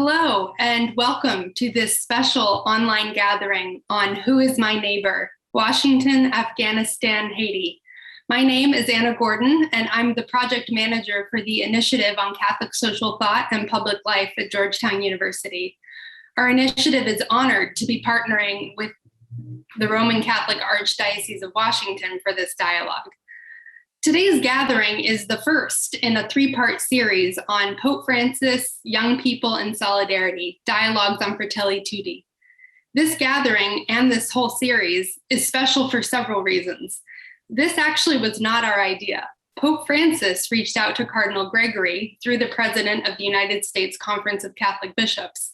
Hello, and welcome to this special online gathering on Who is My Neighbor? Washington, Afghanistan, Haiti. My name is Anna Gordon, and I'm the project manager for the Initiative on Catholic Social Thought and Public Life at Georgetown University. Our initiative is honored to be partnering with the Roman Catholic Archdiocese of Washington for this dialogue. Today's gathering is the first in a three-part series on Pope Francis, Young People, and Solidarity, Dialogues on Fratelli Tutti. This gathering and this whole series is special for several reasons. This actually was not our idea. Pope Francis reached out to Cardinal Gregory through the president of the United States Conference of Catholic Bishops.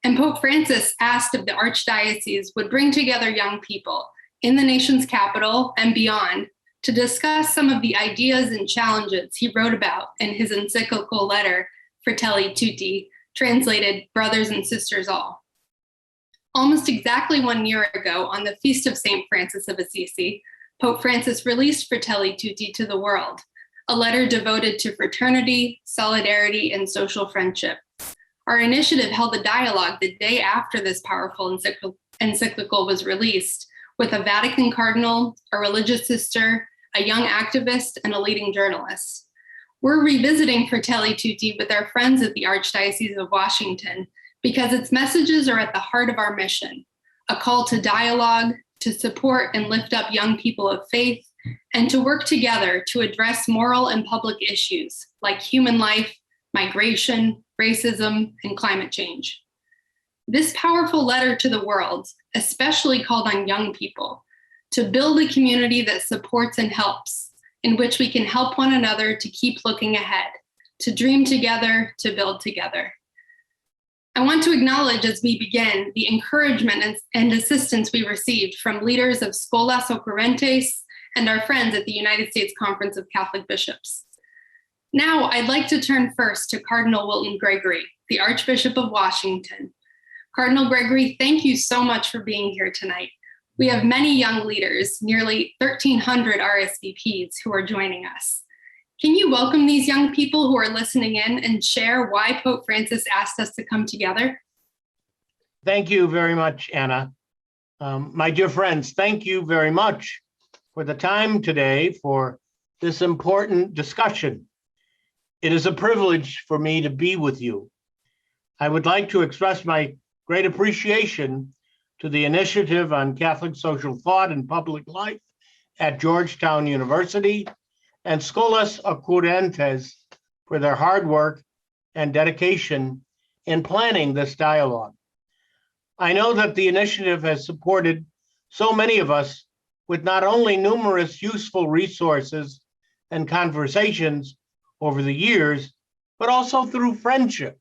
And Pope Francis asked if the Archdiocese would bring together young people in the nation's capital and beyond to discuss some of the ideas and challenges he wrote about in his encyclical letter, Fratelli Tutti, translated Brothers and Sisters All. Almost exactly 1 year ago, on the feast of St. Francis of Assisi, Pope Francis released Fratelli Tutti to the world, a letter devoted to fraternity, solidarity, and social friendship. Our initiative held a dialogue the day after this powerful encyclical was released with a Vatican cardinal, a religious sister, a young activist, and a leading journalist. We're revisiting Fratelli Tutti with our friends at the Archdiocese of Washington because its messages are at the heart of our mission, a call to dialogue, to support and lift up young people of faith, and to work together to address moral and public issues like human life, migration, racism, and climate change. This powerful letter to the world especially called on young people to build a community that supports and helps, in which we can help one another to keep looking ahead, to dream together, to build together. I want to acknowledge as we begin the encouragement and assistance we received from leaders of Scholas Occurrentes and our friends at the United States Conference of Catholic Bishops. Now, I'd like to turn first to Cardinal Wilton Gregory, the Archbishop of Washington. Cardinal Gregory, thank you so much for being here tonight. We have many young leaders, nearly 1,300 RSVPs who are joining us. Can you welcome these young people who are listening in and share why Pope Francis asked us to come together? Thank you very much, Anna. My dear friends, thank you very much for the time today for this important discussion. It is a privilege for me to be with you. I would like to express my great appreciation to the Initiative on Catholic Social Thought and Public Life at Georgetown University and Scholas Occurrentes for their hard work and dedication in planning this dialogue. I know that the initiative has supported so many of us with not only numerous useful resources and conversations over the years, but also through friendship.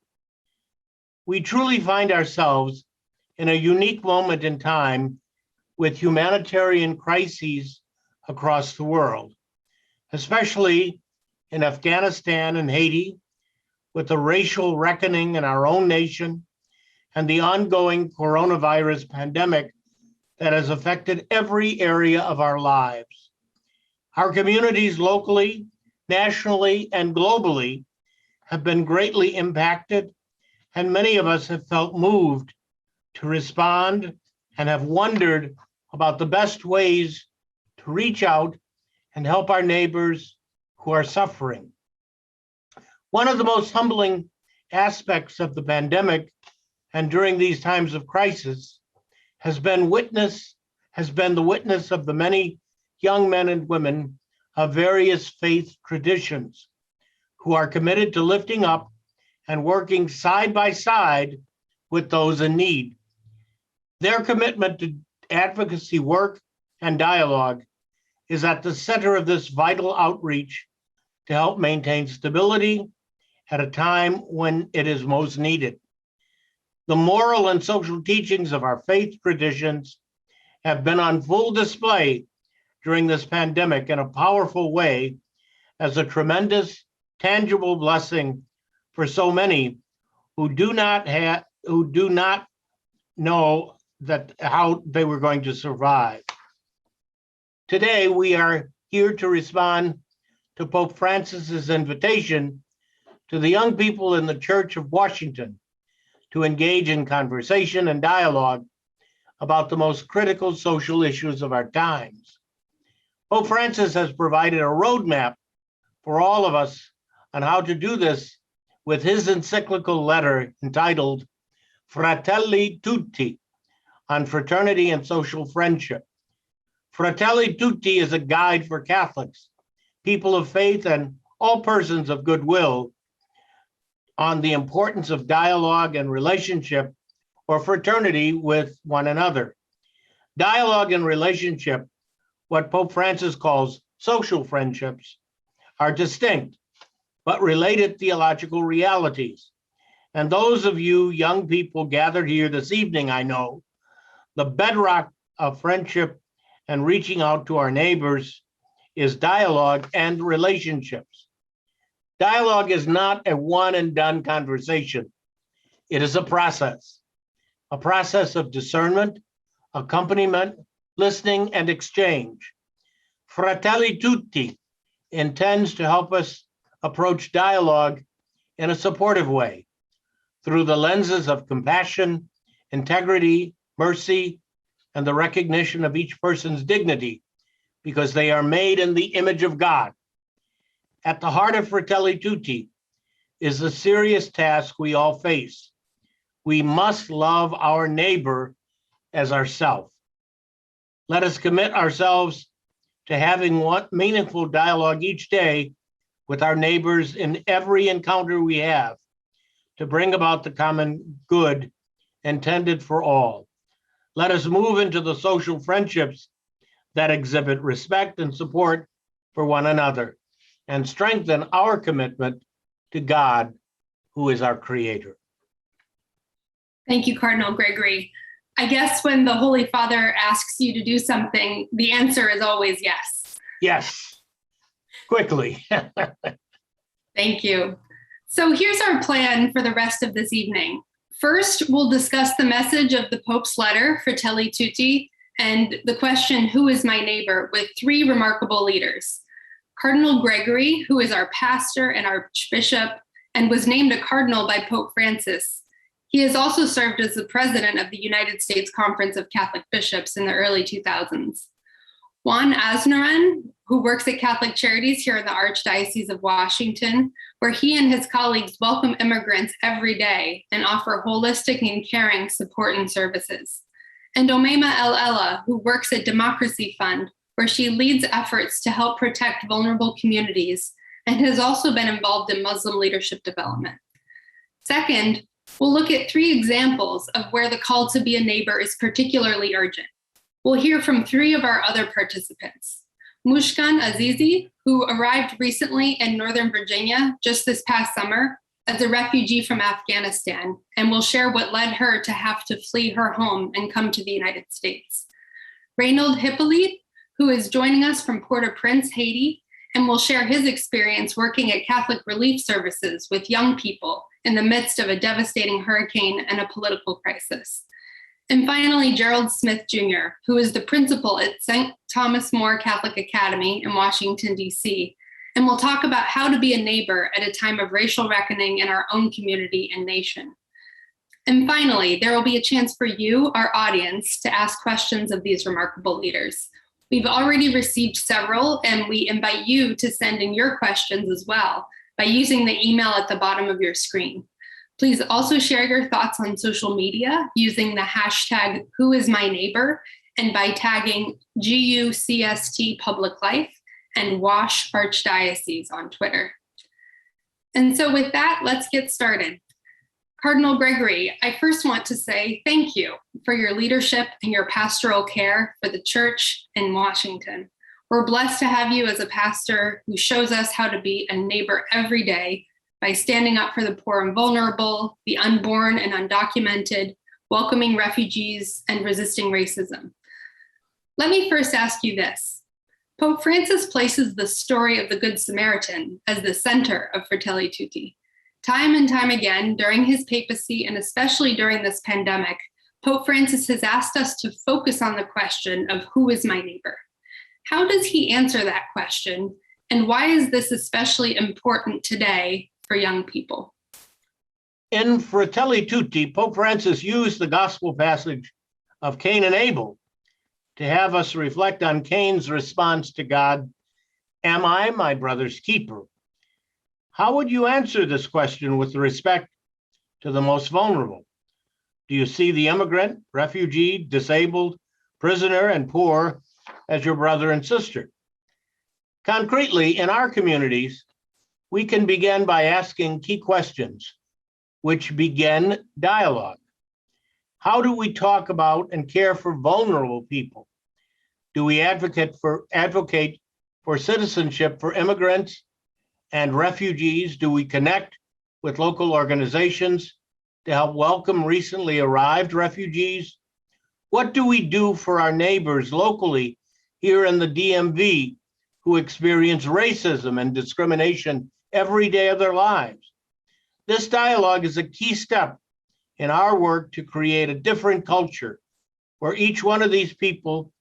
We truly find ourselves in a unique moment in time with humanitarian crises across the world, especially in Afghanistan and Haiti, with the racial reckoning in our own nation and the ongoing coronavirus pandemic that has affected every area of our lives. Our communities locally, nationally, and globally have been greatly impacted, and many of us have felt moved to respond and have wondered about the best ways to reach out and help our neighbors who are suffering. One of the most humbling aspects of the pandemic and during these times of crisis has been the witness of the many young men and women of various faith traditions who are committed to lifting up and working side by side with those in need. Their commitment to advocacy work and dialogue is at the center of this vital outreach to help maintain stability at a time when it is most needed. The moral and social teachings of our faith traditions have been on full display during this pandemic in a powerful way as a tremendous, tangible blessing for so many who do not know how they were going to survive. Today, we are here to respond to Pope Francis's invitation to the young people in the Church of Washington to engage in conversation and dialogue about the most critical social issues of our times. Pope Francis has provided a roadmap for all of us on how to do this with his encyclical letter entitled Fratelli Tutti, on fraternity and social friendship. Fratelli Tutti is a guide for Catholics, people of faith, and all persons of goodwill on the importance of dialogue and relationship or fraternity with one another. Dialogue and relationship, what Pope Francis calls social friendships, are distinct but related theological realities. And those of you young people gathered here this evening, I know, the bedrock of friendship and reaching out to our neighbors is dialogue and relationships. Dialogue is not a one and done conversation. It is a process of discernment, accompaniment, listening, and exchange. Fratelli Tutti intends to help us approach dialogue in a supportive way through the lenses of compassion, integrity, mercy, and the recognition of each person's dignity, because they are made in the image of God. At the heart of Fratelli Tutti is the serious task we all face. We must love our neighbor as ourselves. Let us commit ourselves to having one meaningful dialogue each day with our neighbors in every encounter we have to bring about the common good intended for all. Let us move into the social friendships that exhibit respect and support for one another and strengthen our commitment to God, who is our creator. Thank you, Cardinal Gregory. I guess when the Holy Father asks you to do something, the answer is always yes. Yes, quickly. Thank you. So here's our plan for the rest of this evening. First, we'll discuss the message of the Pope's letter, Fratelli Tutti, and the question, who is my neighbor, with three remarkable leaders. Cardinal Gregory, who is our pastor and archbishop, and was named a cardinal by Pope Francis. He has also served as the president of the United States Conference of Catholic Bishops in the early 2000s. Juan Asnaran, who works at Catholic Charities here in the Archdiocese of Washington, where he and his colleagues welcome immigrants every day and offer holistic and caring support and services. And Omeima El Ella, who works at Democracy Fund, where she leads efforts to help protect vulnerable communities and has also been involved in Muslim leadership development. Second, we'll look at three examples of where the call to be a neighbor is particularly urgent. We'll hear from three of our other participants. Mushkan Azizi, who arrived recently in Northern Virginia just this past summer as a refugee from Afghanistan, and will share what led her to have to flee her home and come to the United States. Reynold Hippolyte, who is joining us from Port-au-Prince, Haiti, and will share his experience working at Catholic Relief Services with young people in the midst of a devastating hurricane and a political crisis. And finally, Gerald Smith Jr., who is the principal at St. Thomas More Catholic Academy in Washington, D.C., and will talk about how to be a neighbor at a time of racial reckoning in our own community and nation. And finally, there will be a chance for you, our audience, to ask questions of these remarkable leaders. We've already received several, and we invite you to send in your questions as well by using the email at the bottom of your screen. Please also share your thoughts on social media using the hashtag #WhoIsMyNeighbor and by tagging GUCST Public Life and WASH Archdiocese on Twitter. And so with that, let's get started. Cardinal Gregory, I first want to say thank you for your leadership and your pastoral care for the Church in Washington. We're blessed to have you as a pastor who shows us how to be a neighbor every day by standing up for the poor and vulnerable, the unborn and undocumented, welcoming refugees, and resisting racism. Let me first ask you this. Pope Francis places the story of the Good Samaritan as the center of Fratelli Tutti. Time and time again, during his papacy, and especially during this pandemic, Pope Francis has asked us to focus on the question of who is my neighbor? How does he answer that question? And why is this especially important today for young people? In Fratelli Tutti, Pope Francis used the gospel passage of Cain and Abel to have us reflect on Cain's response to God, "Am I my brother's keeper?" How would you answer this question with respect to the most vulnerable? Do you see the immigrant, refugee, disabled, prisoner, and poor as your brother and sister? Concretely, in our communities, we can begin by asking key questions, which begin dialogue. How do we talk about and care for vulnerable people? Do we advocate for citizenship for immigrants and refugees? Do we connect with local organizations to help welcome recently arrived refugees? What do we do for our neighbors locally here in the DMV who experience racism and discrimination every day of their lives? This dialogue is a key step in our work to create a different culture where each one of these people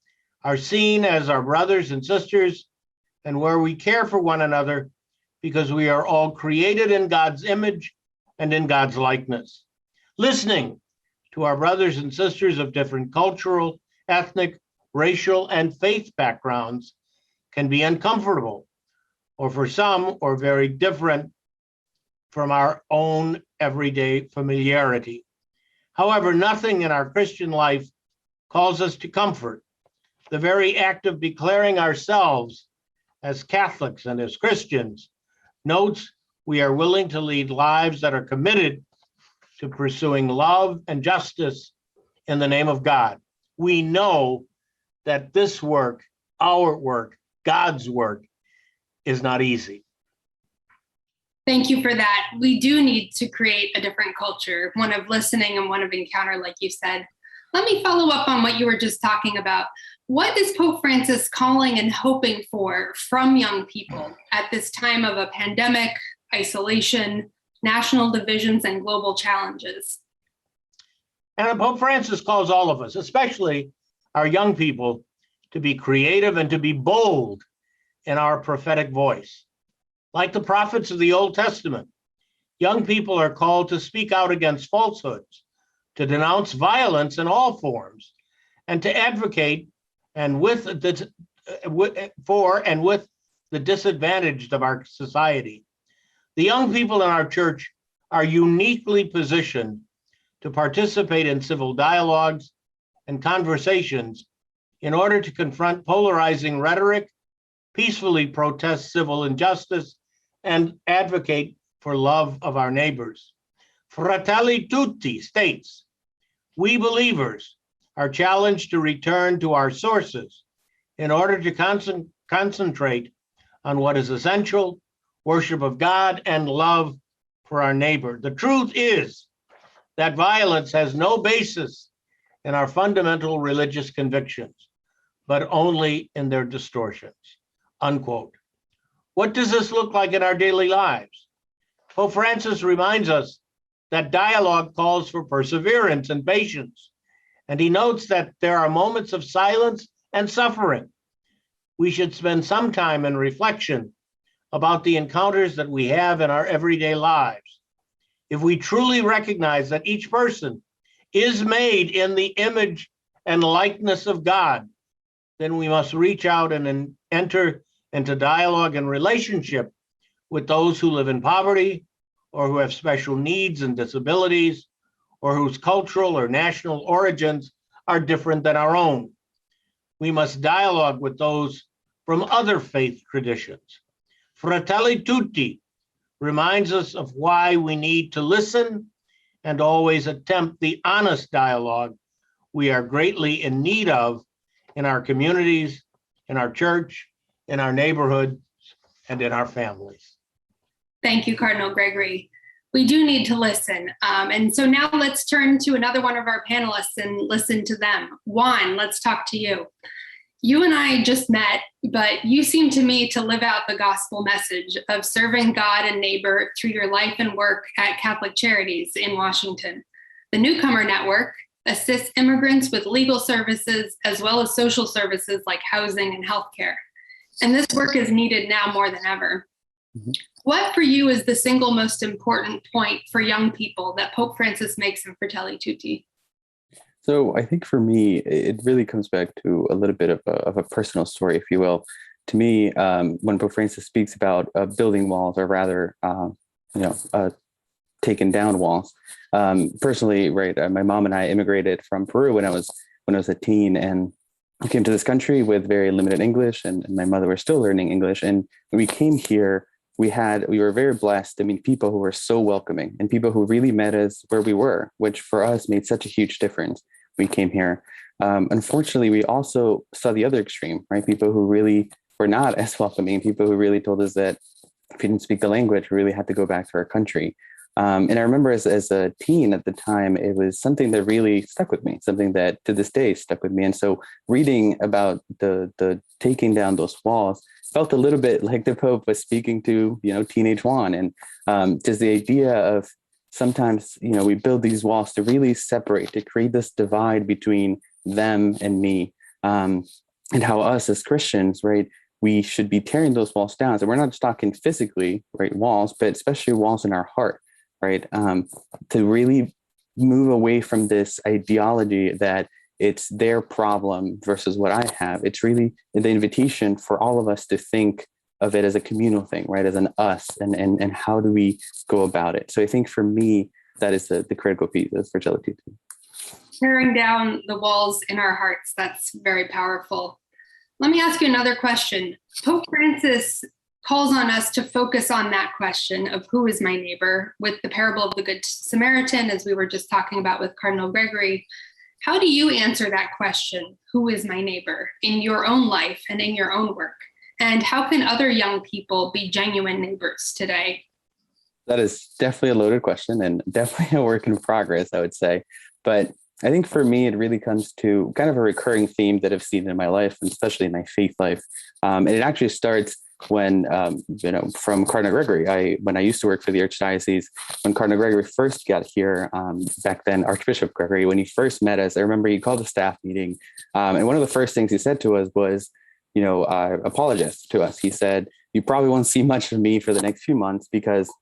are seen as our brothers and sisters, and where we care for one another because we are all created in God's image and in God's likeness. Listening to our brothers and sisters of different cultural, ethnic, racial, and faith backgrounds can be uncomfortable, or for some, or very different from our own everyday familiarity. However, nothing in our Christian life calls us to comfort. The very act of declaring ourselves as Catholics and as Christians notes we are willing to lead lives that are committed to pursuing love and justice in the name of God. We know that this work, our work, God's work, is not easy. Thank you for that. We do need to create a different culture, one of listening and one of encounter, like you said. Let me follow up on what you were just talking about. What is Pope Francis calling and hoping for from young people at this time of a pandemic, isolation, national divisions, and global challenges? And Pope Francis calls all of us, especially our young people, to be creative and to be bold in our prophetic voice. Like the prophets of the Old Testament, young people are called to speak out against falsehoods, to denounce violence in all forms, and to advocate for and with the disadvantaged of our society. The young people in our church are uniquely positioned to participate in civil dialogues and conversations in order to confront polarizing rhetoric, peacefully protest civil injustice, and advocate for love of our neighbors. Fratelli Tutti states, we believers are challenged to return to our sources in order to concentrate on what is essential, worship of God and love for our neighbor. The truth is that violence has no basis in our fundamental religious convictions, but only in their distortions, unquote. What does this look like in our daily lives? Pope Francis reminds us that dialogue calls for perseverance and patience, and he notes that there are moments of silence and suffering. We should spend some time in reflection about the encounters that we have in our everyday lives. If we truly recognize that each person is made in the image and likeness of God, then we must reach out and enter into dialogue and relationship with those who live in poverty or who have special needs and disabilities or whose cultural or national origins are different than our own. We must dialogue with those from other faith traditions. Fratelli Tutti reminds us of why we need to listen and always attempt the honest dialogue we are greatly in need of in our communities, in our church, in our neighborhoods, and in our families. Thank you, Cardinal Gregory. We do need to listen. And so now let's turn to another one of our panelists and listen to them. Juan, let's talk to you. You and I just met, but you seem to me to live out the gospel message of serving God and neighbor through your life and work at Catholic Charities in Washington. The Newcomer Network assists immigrants with legal services as well as social services like housing and healthcare. And this work is needed now more than ever. Mhm. What for you is the single most important point for young people that Pope Francis makes in Fratelli Tutti? So I think for me, it really comes back to a little bit of a personal story, if you will. To me, when Pope Francis speaks about building walls, or rather, you know, taken down walls. Personally, right, my mom and I immigrated from Peru when I was a teen, and I came to this country with very limited English, and my mother was still learning English. And when we came here, we were very blessed to meet people who were so welcoming and people who really met us where we were, which for us made such a huge difference. We came here. Unfortunately, we also saw the other extreme, right? People who really were not as welcoming, people who really told us that if we didn't speak the language, we really had to go back to our country. And I remember as a teen at the time, it was something that really stuck with me, something that to this day stuck with me. And so reading about the taking down those walls felt a little bit like the Pope was speaking to, teenage Juan. And just the idea of sometimes, we build these walls to really separate, to create this divide between them and me. And how us as Christians, right, we should be tearing those walls down. So we're not just talking physically, right, walls, but especially walls in our heart, right? To really move away from this ideology that it's their problem versus what I have. It's really the invitation for all of us to think of it as a communal thing, right? As an us, and how do we go about it? So I think for me, that is the critical piece of Fratelli Tutti. Tearing down the walls in our hearts, that's very powerful. Let me ask you another question. Pope Francis calls on us to focus on that question of who is my neighbor with the parable of the Good Samaritan, as we were just talking about with Cardinal Gregory. How do you answer that question, who is my neighbor, in your own life and in your own work? And how can other young people be genuine neighbors today? That is definitely a loaded question and definitely a work in progress, I would say. But I think for me, it really comes to kind of a recurring theme that I've seen in my life, and especially in my faith life. And it actually starts when, from Cardinal Gregory. When I used to work for the Archdiocese, when Cardinal Gregory first got here, back then, Archbishop Gregory, when he first met us, I remember he called a staff meeting. And one of the first things he said to us was, apologist to us. He said, "You probably won't see much of me for the next few months because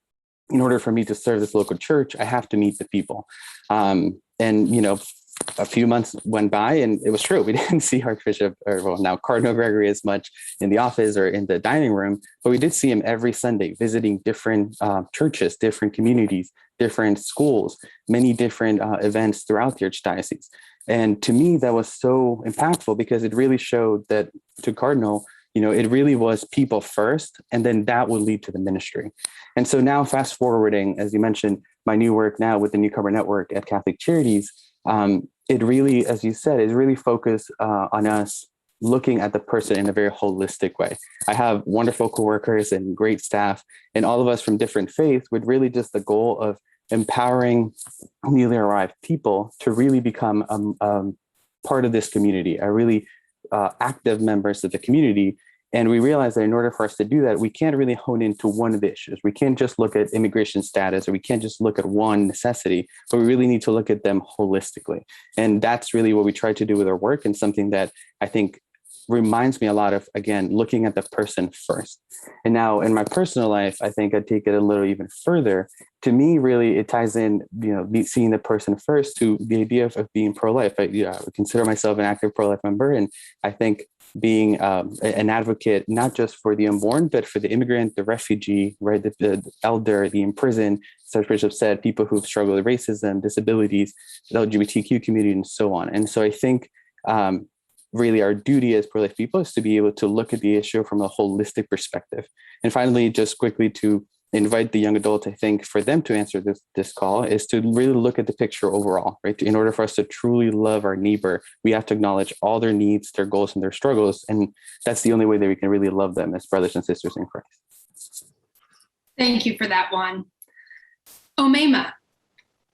in order for me to serve this local church, I have to meet the people." A few months went by and it was true. We didn't see now Cardinal Gregory as much in the office or in the dining room, but we did see him every Sunday visiting different churches, different communities, different schools, many different events throughout the Archdiocese. And to me, that was so impactful because it really showed that to Cardinal, it really was people first, and then that would lead to the ministry. And so now fast forwarding, as you mentioned, my new work now with the Newcomer Network at Catholic Charities, it really, as you said, is really focused on us looking at the person in a very holistic way. I have wonderful coworkers and great staff, and all of us from different faiths with really just the goal of empowering newly arrived people to really become part of this community, a really active members of the community. And we realize that in order for us to do that, we can't really hone into one of the issues. We can't just look at immigration status, or we can't just look at one necessity, but we really need to look at them holistically. And that's really what we try to do with our work, and something that I think reminds me a lot of, again, looking at the person first. And now in my personal life, I think I'd take it a little even further. To me, really, it ties in, seeing the person first to the idea of being pro-life. I consider myself an active pro-life member. And I think being an advocate, not just for the unborn, but for the immigrant, the refugee, right, the elder, the imprisoned, as Archbishop said, people who've struggled with racism, disabilities, the LGBTQ community, and so on. And so I think really our duty as pro-life people is to be able to look at the issue from a holistic perspective. And finally, just quickly to invite the young adult, I think, for them to answer this call is to really look at the picture overall, right? In order for us to truly love our neighbor, we have to acknowledge all their needs, their goals, and their struggles. And that's the only way that we can really love them as brothers and sisters in Christ. Thank you for that, Juan. Omema,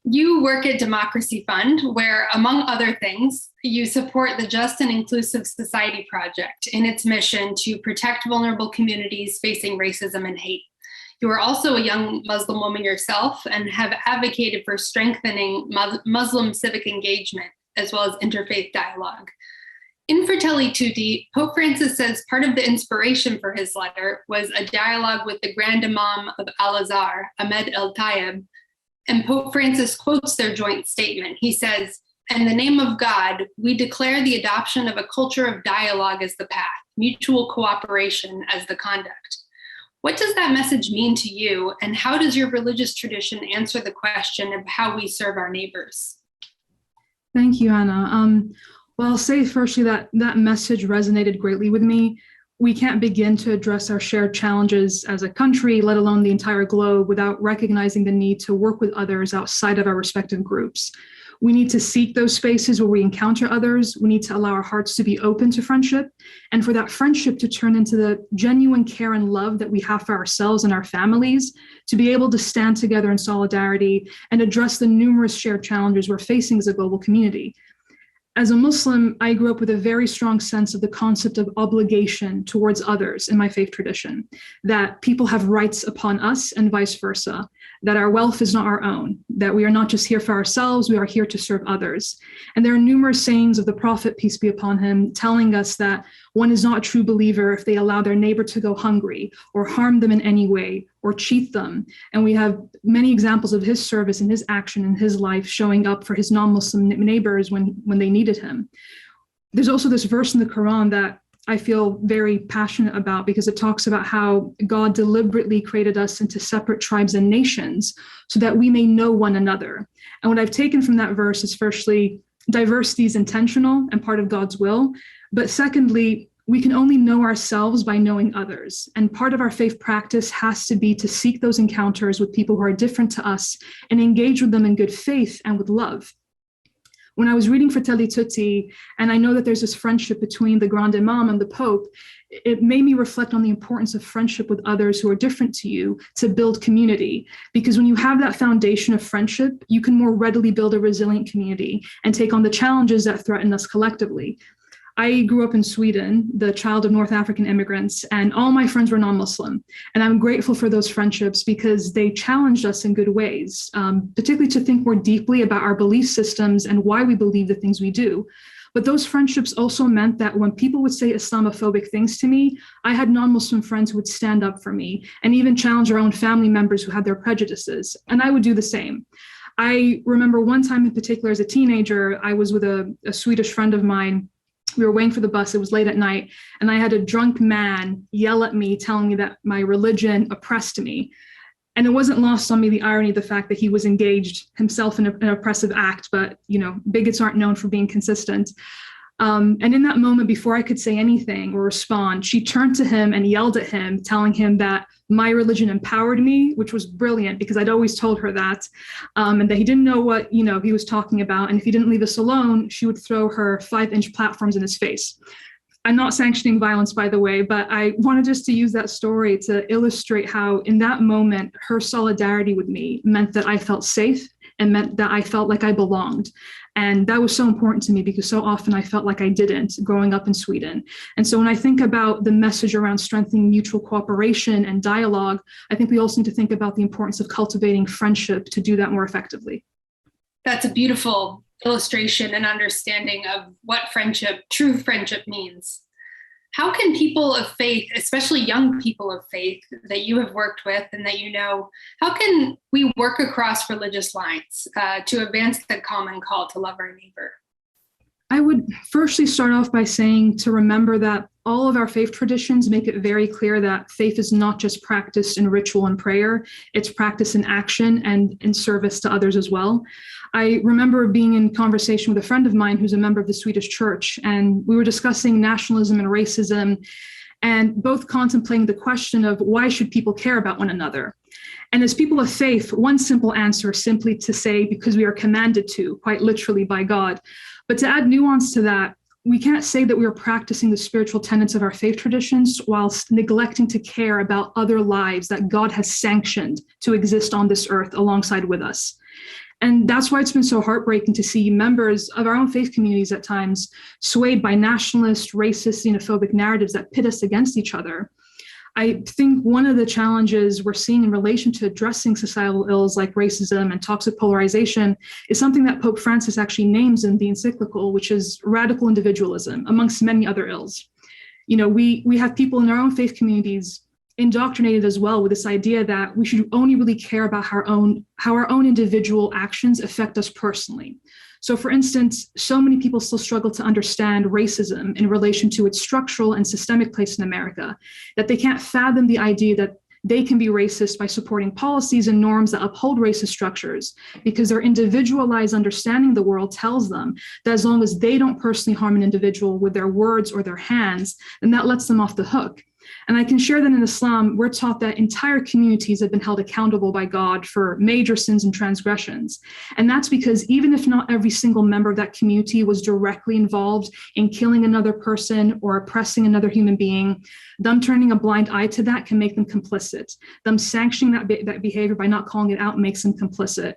you work at Democracy Fund, where, among other things, you support the Just and Inclusive Society Project in its mission to protect vulnerable communities facing racism and hate. You are also a young Muslim woman yourself and have advocated for strengthening Muslim civic engagement as well as interfaith dialogue. In Fratelli Tutti, Pope Francis says part of the inspiration for his letter was a dialogue with the Grand Imam of Al-Azhar, Ahmed El-Tayeb, and Pope Francis quotes their joint statement. He says, "In the name of God, we declare the adoption of a culture of dialogue as the path, mutual cooperation as the conduct." What does that message mean to you, and how does your religious tradition answer the question of how we serve our neighbors? Thank you, Anna. Well, I'll say firstly that that message resonated greatly with me. We can't begin to address our shared challenges as a country, let alone the entire globe, without recognizing the need to work with others outside of our respective groups. We need to seek those spaces where we encounter others. We need to allow our hearts to be open to friendship, and for that friendship to turn into the genuine care and love that we have for ourselves and our families, to be able to stand together in solidarity and address the numerous shared challenges we're facing as a global community. As a Muslim, I grew up with a very strong sense of the concept of obligation towards others in my faith tradition, that people have rights upon us and vice versa, that our wealth is not our own, that we are not just here for ourselves, we are here to serve others. And there are numerous sayings of the Prophet, peace be upon him, telling us that one is not a true believer if they allow their neighbor to go hungry or harm them in any way or cheat them. And we have many examples of his service and his action in his life showing up for his non-Muslim neighbors when they needed him. There's also this verse in the Quran that I feel very passionate about because it talks about how God deliberately created us into separate tribes and nations so that we may know one another. And what I've taken from that verse is firstly, diversity is intentional and part of God's will. But secondly, we can only know ourselves by knowing others. And part of our faith practice has to be to seek those encounters with people who are different to us and engage with them in good faith and with love. When I was reading Fratelli Tutti, and I know that there's this friendship between the Grand Imam and the Pope, it made me reflect on the importance of friendship with others who are different to you to build community. Because when you have that foundation of friendship, you can more readily build a resilient community and take on the challenges that threaten us collectively. I grew up in Sweden, the child of North African immigrants, and all my friends were non-Muslim. And I'm grateful for those friendships because they challenged us in good ways, particularly to think more deeply about our belief systems and why we believe the things we do. But those friendships also meant that when people would say Islamophobic things to me, I had non-Muslim friends who would stand up for me and even challenge our own family members who had their prejudices. And I would do the same. I remember one time in particular as a teenager, I was with a Swedish friend of mine. We were waiting for the bus. It was late at night. And I had a drunk man yell at me, telling me that my religion oppressed me. And it wasn't lost on me the irony of the fact that he was engaged himself in an oppressive act. But, you know, bigots aren't known for being consistent. And in that moment, before I could say anything or respond, she turned to him and yelled at him, telling him that my religion empowered me, which was brilliant because I'd always told her that, and that he didn't know what, he was talking about. And if he didn't leave us alone, she would throw her 5-inch platforms in his face. I'm not sanctioning violence, by the way, but I wanted just to use that story to illustrate how in that moment, her solidarity with me meant that I felt safe and meant that I felt like I belonged. And that was so important to me because so often I felt like I didn't growing up in Sweden. And so when I think about the message around strengthening mutual cooperation and dialogue, I think we also need to think about the importance of cultivating friendship to do that more effectively. That's a beautiful illustration and understanding of what true friendship means. How can people of faith, especially young people of faith that you have worked with and that you know, how can we work across religious lines to advance the common call to love our neighbor? I would firstly start off by saying to remember that all of our faith traditions make it very clear that faith is not just practiced in ritual and prayer, it's practiced in action and in service to others as well. I remember being in conversation with a friend of mine who's a member of the Swedish church, and we were discussing nationalism and racism, and both contemplating the question of why should people care about one another? And as people of faith, one simple answer is simply to say, because we are commanded to, quite literally by God. But to add nuance to that, we can't say that we are practicing the spiritual tenets of our faith traditions whilst neglecting to care about other lives that God has sanctioned to exist on this earth alongside with us. And that's why it's been so heartbreaking to see members of our own faith communities at times swayed by nationalist, racist, xenophobic narratives that pit us against each other. I think one of the challenges we're seeing in relation to addressing societal ills like racism and toxic polarization is something that Pope Francis actually names in the encyclical, which is radical individualism, amongst many other ills. You know, we have people in our own faith communities indoctrinated as well with this idea that we should only really care about how our own individual actions affect us personally. So for instance, so many people still struggle to understand racism in relation to its structural and systemic place in America, that they can't fathom the idea that they can be racist by supporting policies and norms that uphold racist structures, because their individualized understanding of the world tells them that as long as they don't personally harm an individual with their words or their hands, then that lets them off the hook. And I can share that in Islam, we're taught that entire communities have been held accountable by God for major sins and transgressions. And that's because even if not every single member of that community was directly involved in killing another person or oppressing another human being, them turning a blind eye to that can make them complicit. Them sanctioning that behavior by not calling it out makes them complicit.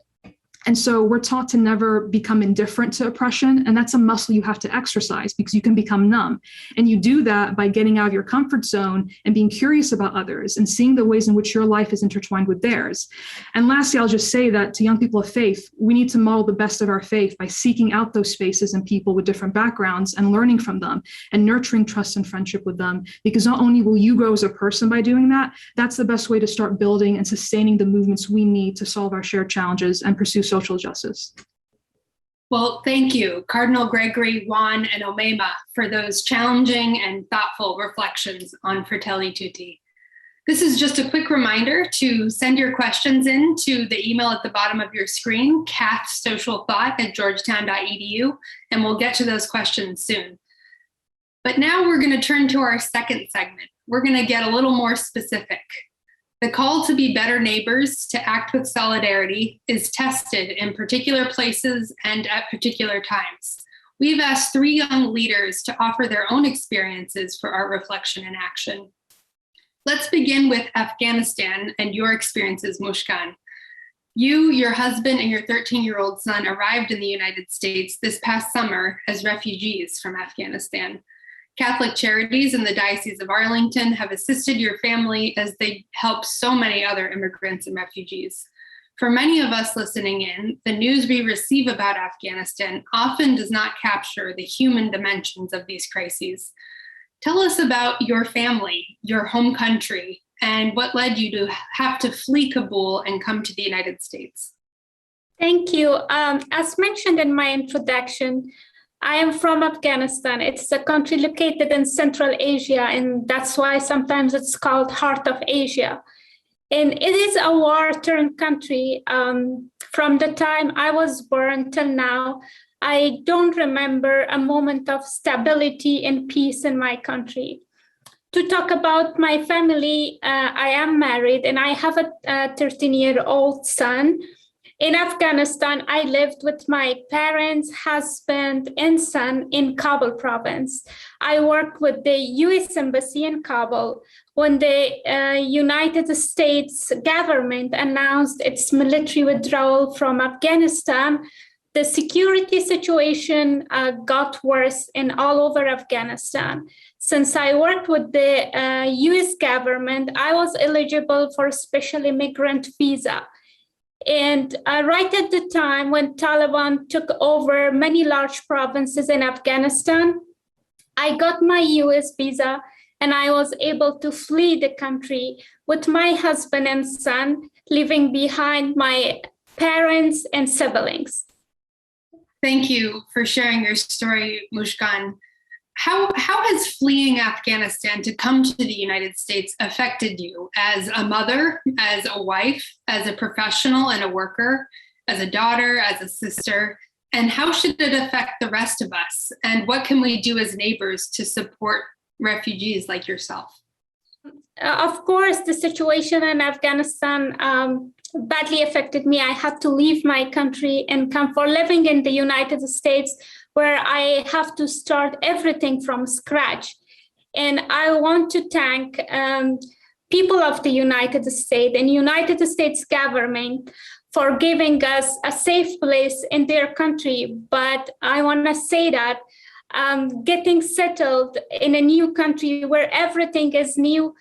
And so we're taught to never become indifferent to oppression. And that's a muscle you have to exercise because you can become numb. And you do that by getting out of your comfort zone and being curious about others and seeing the ways in which your life is intertwined with theirs. And lastly, I'll just say that to young people of faith, we need to model the best of our faith by seeking out those spaces and people with different backgrounds and learning from them and nurturing trust and friendship with them. Because not only will you grow as a person by doing that, that's the best way to start building and sustaining the movements we need to solve our shared challenges and pursue social justice. Well, thank you, Cardinal Gregory, Juan, and Omema, for those challenging and thoughtful reflections on Fratelli Tutti. This is just a quick reminder to send your questions in to the email at the bottom of your screen, cathsocialthought@georgetown.edu, and we'll get to those questions soon. But now we're going to turn to our second segment. We're going to get a little more specific. The call to be better neighbors, to act with solidarity, is tested in particular places and at particular times. We've asked 3 young leaders to offer their own experiences for our reflection and action. Let's begin with Afghanistan and your experiences, Mushkan. You, your husband, and your 13-year-old son arrived in the United States this past summer as refugees from Afghanistan. Catholic Charities in the Diocese of Arlington have assisted your family as they help so many other immigrants and refugees. For many of us listening in, the news we receive about Afghanistan often does not capture the human dimensions of these crises. Tell us about your family, your home country, and what led you to have to flee Kabul and come to the United States. Thank you. As mentioned in my introduction, I am from Afghanistan. It's a country located in Central Asia, and that's why sometimes it's called Heart of Asia. And it is a war-torn country. From the time I was born till now, I don't remember a moment of stability and peace in my country. To talk about my family, I am married and I have a 13-year-old son. In Afghanistan, I lived with my parents, husband, and son in Kabul province. I worked with the US Embassy in Kabul when the United States government announced its military withdrawal from Afghanistan. The security situation got worse in all over Afghanistan. Since I worked with the US government, I was eligible for a special immigrant visa. And right at the time when Taliban took over many large provinces in Afghanistan, I got my US visa and I was able to flee the country with my husband and son, leaving behind my parents and siblings. Thank you for sharing your story, Mushkan. How has fleeing Afghanistan to come to the United States affected you as a mother, as a wife, as a professional and a worker, as a daughter, as a sister? And how should it affect the rest of us? And what can we do as neighbors to support refugees like yourself? Of course, the situation in Afghanistan badly affected me. I had to leave my country and come for living in the United States, where I have to start everything from scratch. And I want to thank people of the United States and United States government for giving us a safe place in their country. But I want to say that getting settled in a new country where everything is new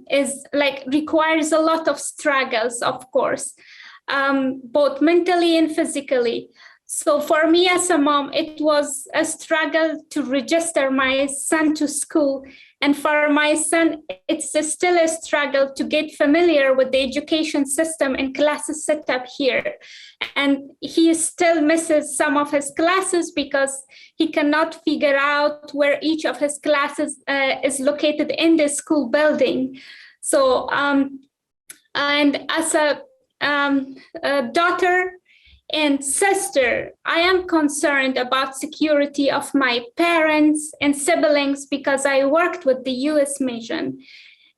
is like requires a lot of struggles, of course, both mentally and physically. So for me as a mom, it was a struggle to register my son to school. And for my son, it's still a struggle to get familiar with the education system and classes set up here. And he still misses some of his classes because he cannot figure out where each of his classes is located in the school building. So, and as a daughter and sister, I am concerned about security of my parents and siblings because I worked with the U.S. mission,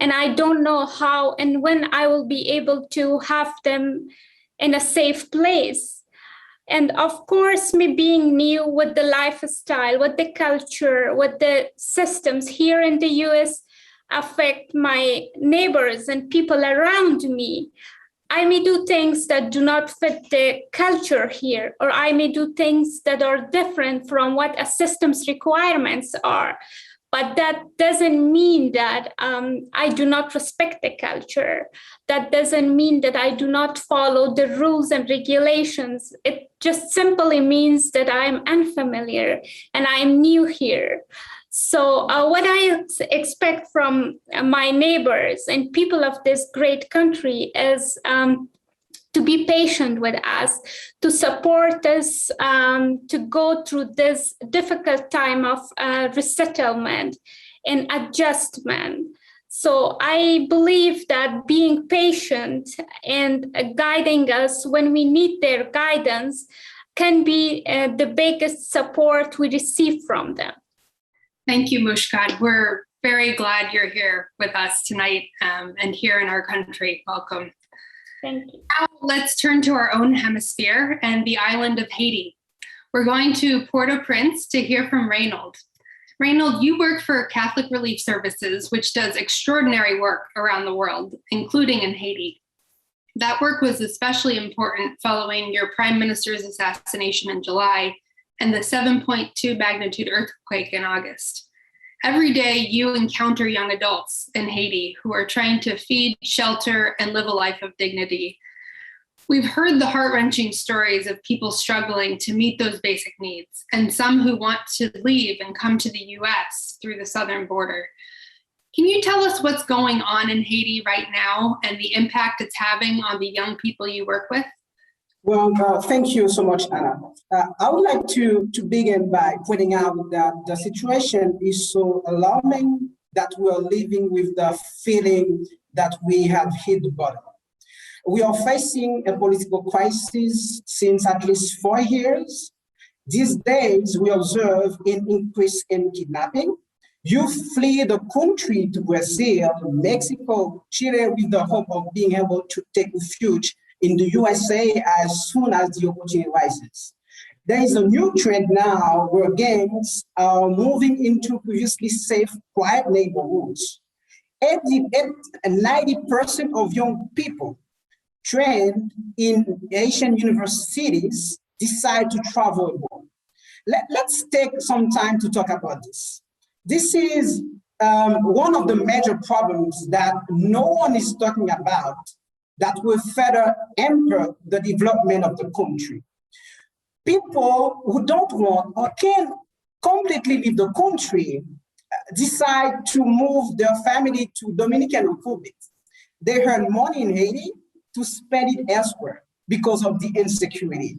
and I don't know how and when I will be able to have them in a safe place. And of course, me being new with the lifestyle, with the culture, with the systems here in the U.S. affect my neighbors and people around me. I may do things that do not fit the culture here, or I may do things that are different from what a system's requirements are. But that doesn't mean that I do not respect the culture. That doesn't mean that I do not follow the rules and regulations. It just simply means that I'm unfamiliar and I'm new here. So what I expect from my neighbors and people of this great country is to be patient with us, to support us, to go through this difficult time of resettlement and adjustment. So I believe that being patient and guiding us when we need their guidance can be the biggest support we receive from them. Thank you, Mushkat. We're very glad you're here with us tonight and here in our country. Welcome. Thank you. Now let's turn to our own hemisphere and the island of Haiti. We're going to Port-au-Prince to hear from Reynold. Reynold, you work for Catholic Relief Services, which does extraordinary work around the world, including in Haiti. That work was especially important following your prime minister's assassination in July and the 7.2 magnitude earthquake in August. Every day you encounter young adults in Haiti who are trying to feed, shelter, and live a life of dignity. We've heard the heart-wrenching stories of people struggling to meet those basic needs, and some who want to leave and come to the US through the southern border. Can you tell us what's going on in Haiti right now and the impact it's having on the young people you work with? Well, thank you so much, Anna. I would like to begin by pointing out that the situation is so alarming that we are living with the feeling that we have hit the bottom. We are facing a political crisis since at least 4 years. These days, we observe an increase in kidnapping. You flee the country to Brazil, Mexico, Chile with the hope of being able to take refuge in the USA as soon as the opportunity rises. There is a new trend now where gangs are moving into previously safe, quiet neighborhoods. 90% of young people trained in Asian universities decide to travel abroad. Let's take some time to talk about this. This is one of the major problems that no one is talking about that will further hamper the development of the country. People who don't want or can completely leave the country decide to move their family to Dominican Republic. They earn money in Haiti to spend it elsewhere because of the insecurity.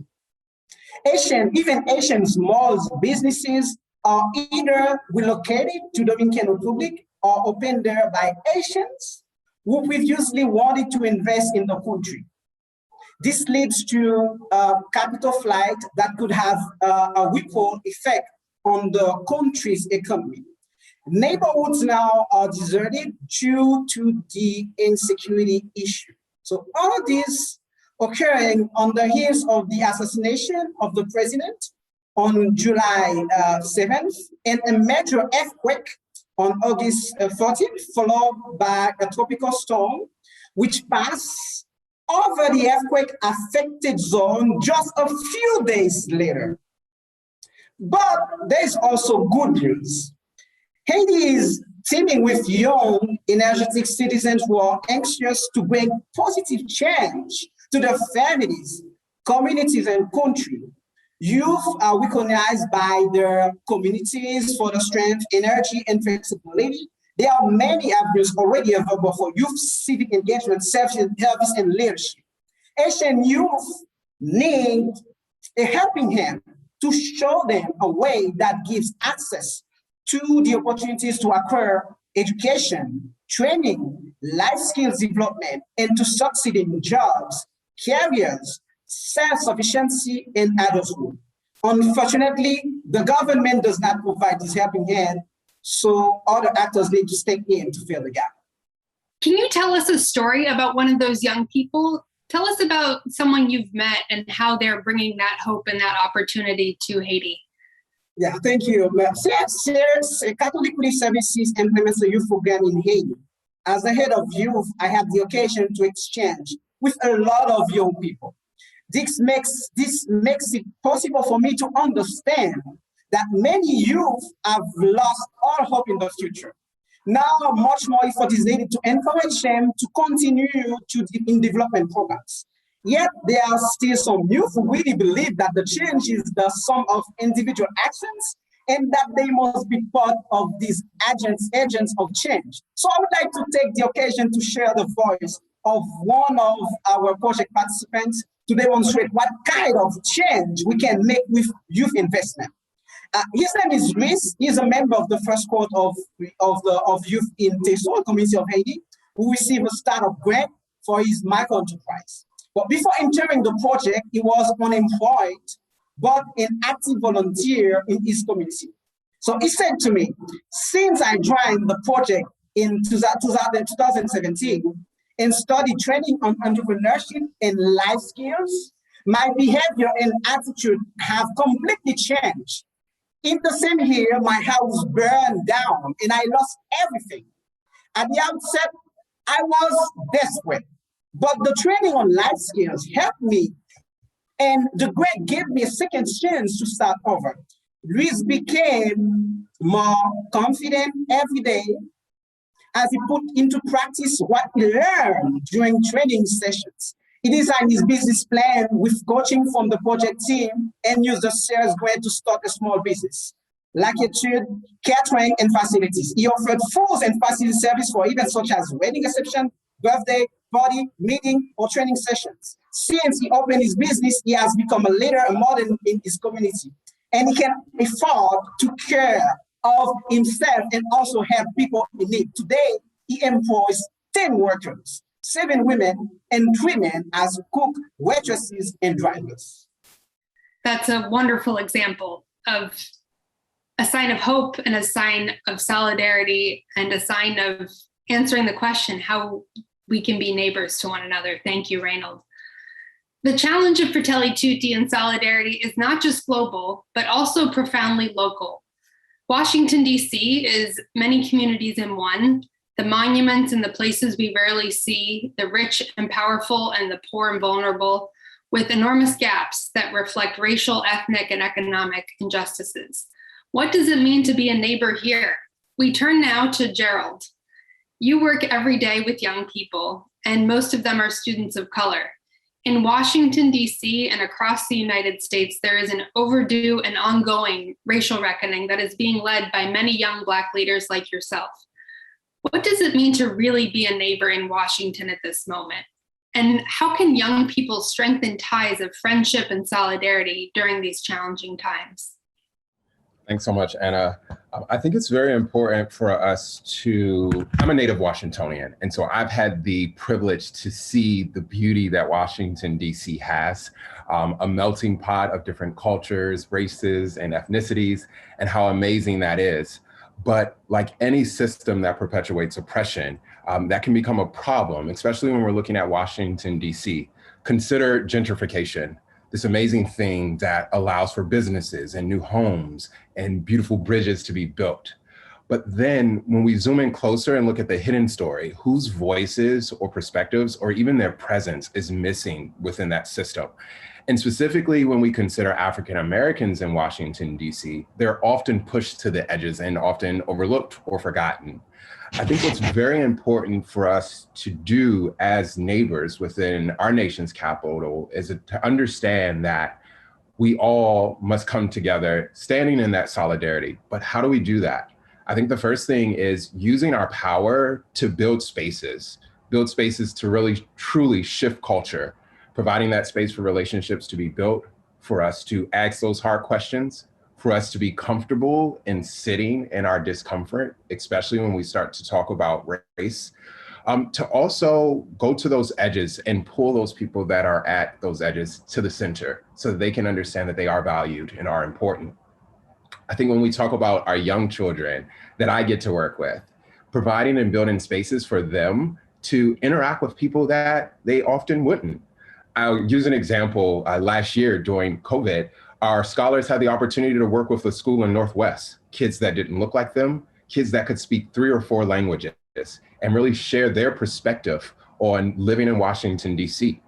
Even Asian small businesses are either relocated to Dominican Republic or opened there by Asians who previously wanted to invest in the country. This leads to capital flight that could have a ripple effect on the country's economy. Neighborhoods now are deserted due to the insecurity issue. So all this occurring on the heels of the assassination of the president on July 7th and a major earthquake on August 14th, followed by a tropical storm, which passed over the earthquake-affected zone just a few days later. But there's also good news. Haiti is teaming with young, energetic citizens who are anxious to bring positive change to their families, communities, and country. Youth are recognized by their communities for the strength, energy, and flexibility. There are many avenues already available for youth civic engagement, service, and leadership. Asian youth need a helping hand to show them a way that gives access to the opportunities to acquire education, training, life skills development, and to succeed in jobs, careers, self-sufficiency, and adulthood. Unfortunately, the government does not provide this helping hand, so other actors need to step in to fill the gap. Can you tell us a story about one of those young people? Tell us about someone you've met and how they're bringing that hope and that opportunity to Haiti. Yeah, thank you. Catholic Relief Services implements a youth program in Haiti. As the head of youth, I have the occasion to exchange with a lot of young people. This makes it possible for me to understand that many youth have lost all hope in the future. Now, much more effort is needed to encourage them to continue in development programs. Yet, there are still some youth who really believe that the change is the sum of individual actions and that they must be part of these agents of change. So I would like to take the occasion to share the voice of one of our project participants to demonstrate what kind of change we can make with youth investment. His name is Luis. He's a member of the first cohort of youth in Teso, community of Haiti, who received a startup grant for his micro enterprise. But before entering the project, he was unemployed, but an active volunteer in his community. So he said to me, since I joined the project in 2017 and studied training on entrepreneurship and life skills, my behavior and attitude have completely changed. In the same year, my house burned down and I lost everything. At the outset, I was desperate, but the training on life skills helped me, and the grant gave me a second chance to start over. Luis became more confident every day as he put into practice what he learned during training sessions. He designed his business plan with coaching from the project team and used the sales grant to start a small business, like catering and facilities. He offered food and facility service for events such as wedding reception, birthday, party, meeting, or training sessions. Since he opened his business, he has become a leader, a model in his community, and he can afford to care of himself and also help people in need. Today, he employs 10 workers, 7 women, and 3 men as cook, waitresses, and drivers. That's a wonderful example of a sign of hope and a sign of solidarity and a sign of answering the question how we can be neighbors to one another. Thank you, Reynold. The challenge of Fratelli Tutti and solidarity is not just global, but also profoundly local. Washington, D.C. is many communities in one. The monuments and the places we rarely see, the rich and powerful and the poor and vulnerable, with enormous gaps that reflect racial, ethnic, and economic injustices. What does it mean to be a neighbor here? We turn now to Gerald. You work every day with young people, and most of them are students of color. In Washington, D.C. and across the United States, there is an overdue and ongoing racial reckoning that is being led by many young Black leaders like yourself. What does it mean to really be a neighbor in Washington at this moment? And how can young people strengthen ties of friendship and solidarity during these challenging times? Thanks so much, Anna. I think it's very important for us I'm a native Washingtonian, and so I've had the privilege to see the beauty that Washington, D.C. has, a melting pot of different cultures, races, and ethnicities, and how amazing that is. But like any system that perpetuates oppression, that can become a problem, especially when we're looking at Washington, D.C. Consider gentrification, this amazing thing that allows for businesses and new homes and beautiful bridges to be built. But then when we zoom in closer and look at the hidden story, whose voices or perspectives or even their presence is missing within that system? And specifically when we consider African Americans in Washington, D.C., they're often pushed to the edges and often overlooked or forgotten. I think what's very important for us to do as neighbors within our nation's capital is to understand that we all must come together, standing in that solidarity. But how do we do that? I think the first thing is using our power to build spaces to really truly shift culture, providing that space for relationships to be built, for us to ask those hard questions, for us to be comfortable in sitting in our discomfort, especially when we start to talk about race, to also go to those edges and pull those people that are at those edges to the center so that they can understand that they are valued and are important. I think when we talk about our young children that I get to work with, providing and building spaces for them to interact with people that they often wouldn't. I'll use an example. Last year during COVID, our scholars had the opportunity to work with a school in Northwest, kids that didn't look like them, kids that could speak 3 or 4 languages, and really share their perspective on living in Washington, D.C.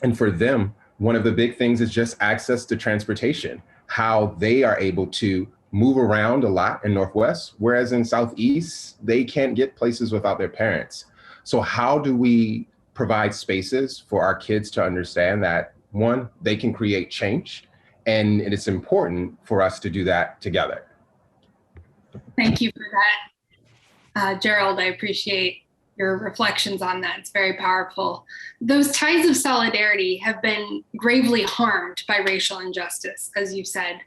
And for them, one of the big things is just access to transportation, how they are able to move around a lot in Northwest, whereas in Southeast, they can't get places without their parents. So how do we provide spaces for our kids to understand that, one, they can create change, and it's important for us to do that together. Thank you for that, Gerald. I appreciate your reflections on that. It's very powerful. Those ties of solidarity have been gravely harmed by racial injustice, as you said.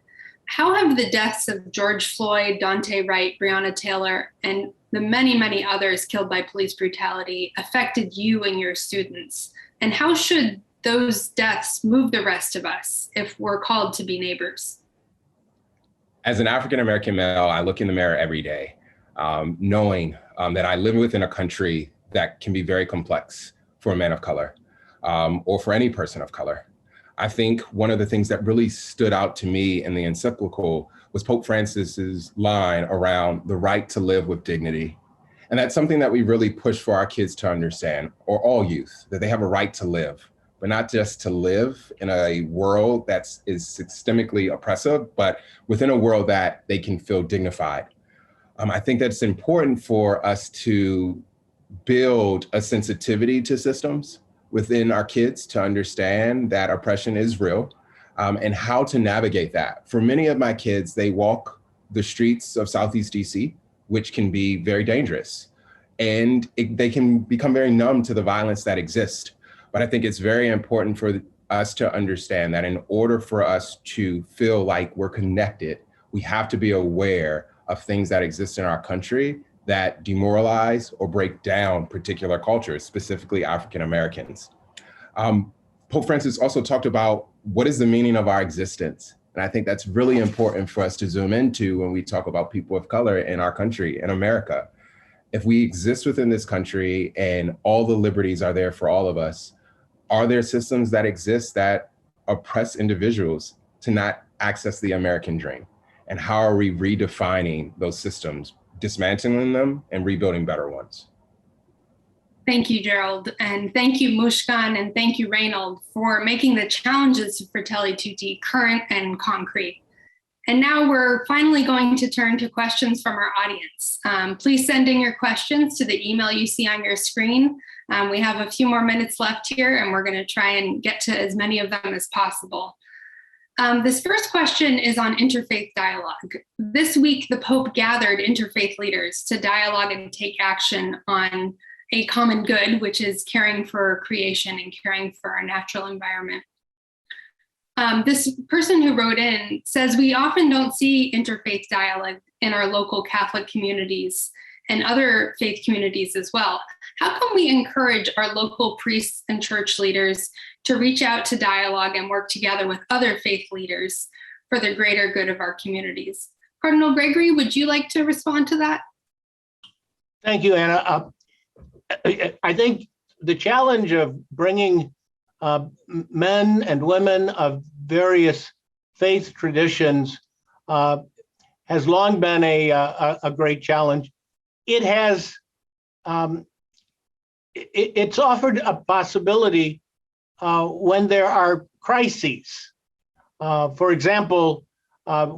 How have the deaths of George Floyd, Daunte Wright, Breonna Taylor, and the many, many others killed by police brutality affected you and your students? And how should those deaths move the rest of us if we're called to be neighbors? As an African-American male, I look in the mirror every day, knowing that I live within a country that can be very complex for a man of color, or for any person of color. I think one of the things that really stood out to me in the encyclical was Pope Francis's line around the right to live with dignity. And that's something that we really push for our kids to understand, or all youth, that they have a right to live, but not just to live in a world that is systemically oppressive, but within a world that they can feel dignified. I think that's important for us to build a sensitivity to systems within our kids to understand that oppression is real, and how to navigate that. For many of my kids, they walk the streets of Southeast DC, which can be very dangerous. And they can become very numb to the violence that exists. But I think it's very important for us to understand that in order for us to feel like we're connected, we have to be aware of things that exist in our country that demoralize or break down particular cultures, specifically African Americans. Pope Francis also talked about what is the meaning of our existence. And I think that's really important for us to zoom into when we talk about people of color in our country, in America. If we exist within this country and all the liberties are there for all of us, are there systems that exist that oppress individuals to not access the American dream? And how are we redefining those systems, dismantling them and rebuilding better ones? Thank you, Gerald. And thank you, Mushkan, and thank you, Reynold, for making the challenges of Fratelli Tutti current and concrete. And now we're finally going to turn to questions from our audience. Please send in your questions to the email you see on your screen. We have a few more minutes left here, and we're going to try and get to as many of them as possible. This first question is on interfaith dialogue. This week, the Pope gathered interfaith leaders to dialogue and take action on a common good, which is caring for creation and caring for our natural environment. This person who wrote in says, we often don't see interfaith dialogue in our local Catholic communities and other faith communities as well. How can we encourage our local priests and church leaders to reach out to dialogue and work together with other faith leaders for the greater good of our communities? Cardinal Gregory, would you like to respond to that? Thank you, Anna. I think the challenge of bringing men and women of various faith traditions has long been a great challenge. It has, it's offered a possibility when there are crises. For example,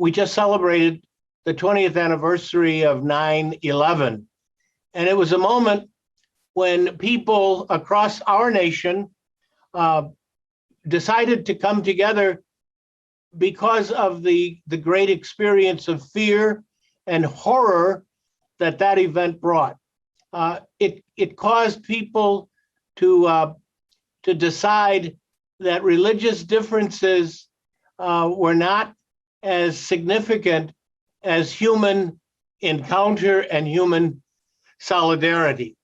we just celebrated the 20th anniversary of 9/11, and it was a moment when people across our nation decided to come together because of the great experience of fear and horror that event brought. It caused people to decide that religious differences were not as significant as human encounter and human solidarity.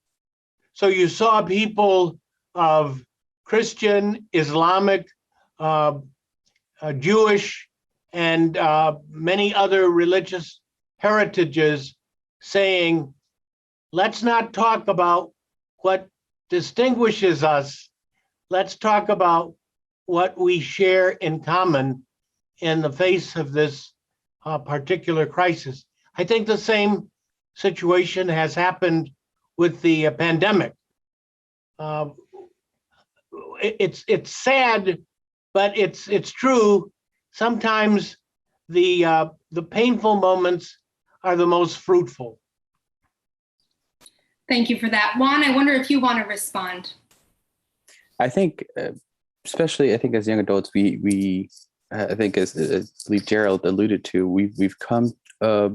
So you saw people of Christian, Islamic, Jewish, and many other religious heritages saying, let's not talk about what distinguishes us. Let's talk about what we share in common in the face of this particular crisis. I think the same situation has happened with the pandemic. It's sad, but it's true. Sometimes the painful moments are the most fruitful. Thank you for that. Juan, I wonder if you want to respond. I think, especially, I think as young adults, we I think as I believe Gerald alluded to, we've come, I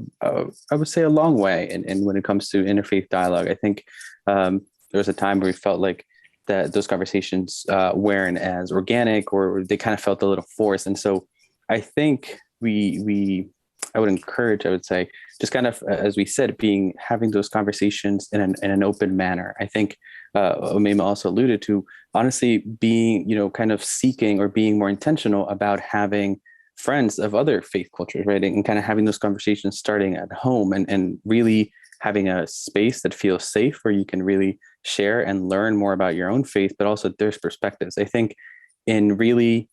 would say, a long way. And when it comes to interfaith dialogue, I think there was a time where we felt like that those conversations weren't as organic, or they kind of felt a little forced. And so I think I would encourage, I would say, just kind of, as we said, having those conversations in an open manner. I think Umaima also alluded to, honestly, being, kind of seeking or being more intentional about having friends of other faith cultures, right? And kind of having those conversations starting at home, and really having a space that feels safe where you can really share and learn more about your own faith, but also their perspectives. I think in really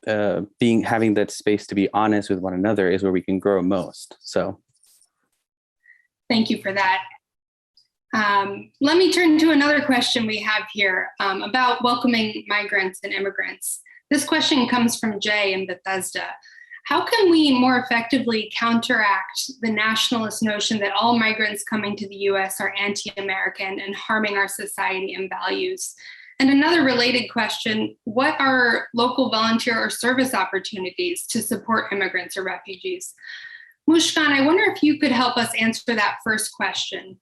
having that space to be honest with one another is where we can grow most. So thank you for that. Let me turn to another question we have here about welcoming migrants and immigrants. This question comes from Jay in Bethesda. How can we more effectively counteract the nationalist notion that all migrants coming to the US are anti-American and harming our society and values? And another related question, what are local volunteer or service opportunities to support immigrants or refugees? Mushkan, I wonder if you could help us answer that first question.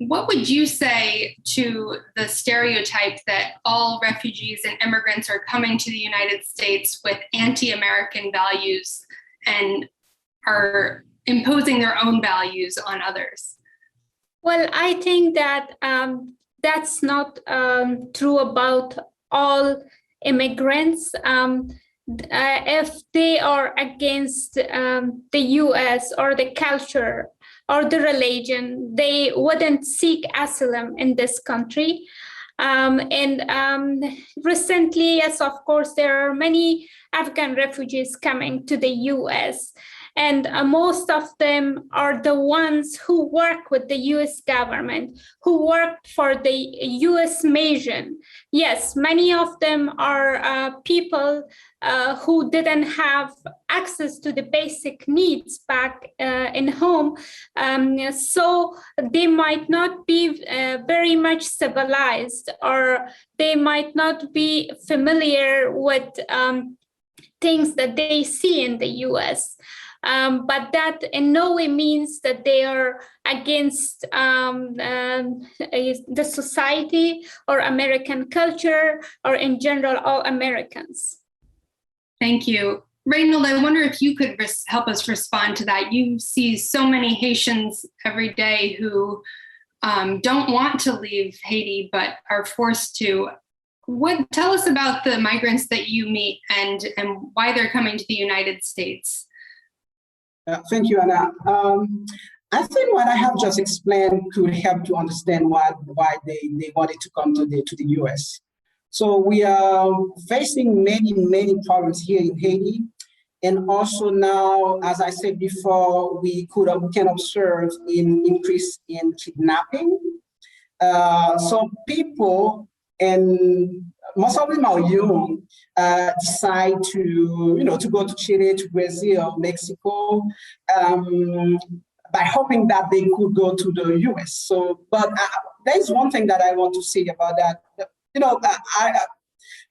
What would you say to the stereotype that all refugees and immigrants are coming to the United States with anti-American values and are imposing their own values on others? Well, I think that that's not true about all immigrants. If they are against the US or the culture or the religion, they wouldn't seek asylum in this country. Recently, yes, of course, there are many Afghan refugees coming to the US. And most of them are the ones who work with the US government, who work for the US mission. Yes, many of them are people who didn't have access to the basic needs back in home. So they might not be very much civilized, or they might not be familiar with things that they see in the US. But that in no way means that they are against the society or American culture, or in general, all Americans. Thank you. Reynold, I wonder if you could help us respond to that. You see so many Haitians every day who don't want to leave Haiti, but are forced to. Tell us about the migrants that you meet and why they're coming to the United States. Thank you, Anna. I think what I have just explained could help to understand why they wanted to come to the US. So we are facing many problems here in Haiti. And also now, as I said before, we can observe an increase in kidnapping. So people and most of them are young, decide to go to Chile, to Brazil, Mexico, by hoping that they could go to the US. So, but there's one thing that I want to say about that.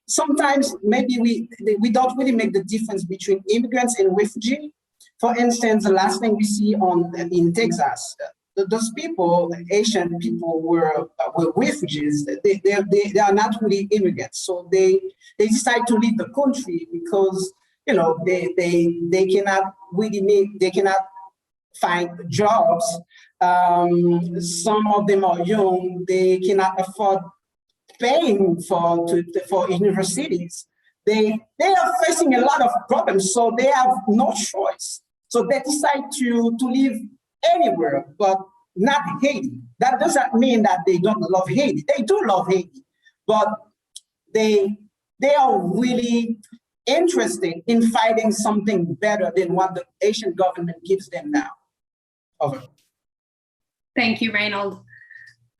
Sometimes maybe we don't really make the difference between immigrants and refugees. For instance, the last thing we see in Texas, those people, Asian people, were refugees. They are not really immigrants, so they decide to leave the country because they cannot find jobs. Some of them are young. They cannot afford paying for universities. They are facing a lot of problems, so they have no choice. So they decide to live anywhere, but not Haiti. That doesn't mean that they don't love Haiti. They do love Haiti, but they are really interested in finding something better than what the Asian government gives them now. Over. Thank you, Reynold.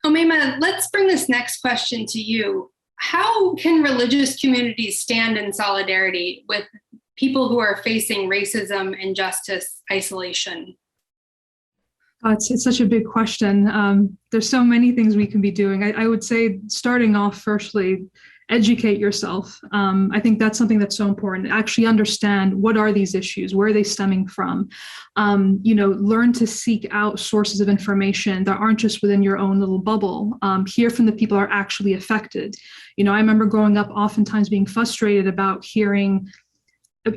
Omaima, let's bring this next question to you. How can religious communities stand in solidarity with people who are facing racism, injustice, isolation? It's such a big question. There's so many things we can be doing. I would say, starting off, firstly, educate yourself. I think that's something that's so important. Actually understand, what are these issues? Where are they stemming from? Learn to seek out sources of information that aren't just within your own little bubble. Hear from the people who are actually affected. I remember growing up oftentimes being frustrated about hearing